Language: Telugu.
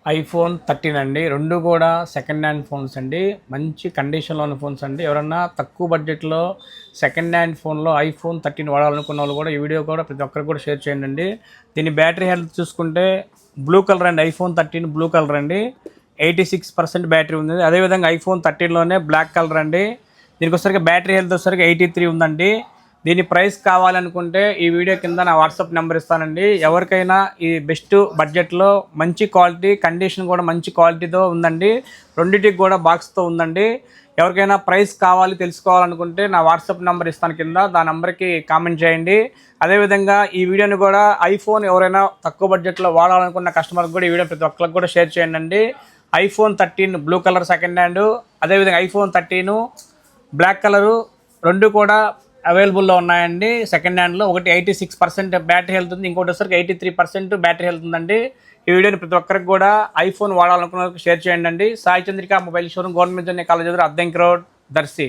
ఐఫోన్ 13 అండి. 2 కూడా సెకండ్ హ్యాండ్ ఫోన్స్ అండి. మంచి కండిషన్‌లో ఉన్న ఫోన్స్ అండి. ఎవరన్నా తక్కువ బడ్జెట్‌లో సెకండ్ హ్యాండ్ ఫోన్‌లో ఐఫోన్ 13 వాడాలనుకున్న వాళ్ళు కూడా ఈ వీడియో కూడా ప్రతి ఒక్కరికి కూడా షేర్ చేయండండి. దీని బ్యాటరీ హెల్త్ చూసుకుంటే బ్లూ కలర్ అండి. ఐఫోన్ 13 బ్లూ కలర్ అండి. 86% బ్యాటరీ ఉంది. అదేవిధంగా ఐఫోన్ 13లోనే బ్లాక్ కలర్ అండి. దీనికొసరికి బ్యాటరీ హెల్త్ వచ్చేసరికి 83 ఉందండి. దీని ప్రైస్ కావాలనుకుంటే ఈ వీడియో కింద నా వాట్సాప్ నెంబర్ ఇస్తానండి. ఎవరికైనా ఈ బెస్ట్ బడ్జెట్లో మంచి క్వాలిటీ కండిషన్ కూడా మంచి క్వాలిటీతో ఉందండి. రెండింటికి కూడా బాక్స్తో ఉందండి. ఎవరికైనా ప్రైస్ కావాలి తెలుసుకోవాలనుకుంటే నా వాట్సాప్ నెంబర్ ఇస్తాను కింద. దాని నెంబర్కి కామెంట్ చేయండి. అదేవిధంగా ఈ వీడియోని కూడా ఐఫోన్ ఎవరైనా తక్కువ బడ్జెట్లో వాడాలనుకున్న కస్టమర్కి కూడా ఈ వీడియో ప్రతి ఒక్కరికి కూడా షేర్ చేయండి. IPhone 13 blue colour second hand, అదేవిధంగా ఐఫోన్ 13 బ్లాక్ కలరు 2 కూడా అవైలబుల్లో ఉన్నాయండి. సెకండ్ హ్యాండ్లో ఒకటి 86% బ్యాటరీ హెల్త్ ఉంది, ఇంకోటి వచ్చరికి 83% బ్యాటరీ హెల్త్ ఉందండి. ఈ వీడియోని ప్రతి ఒక్కరికి కూడా ఐఫోన్ వాడాలనుకున్న షేర్ చేయండి. Sai Chandrika mobile showroom, government junior college ఎదురు, అద్దంకి రోడ్, దర్శి.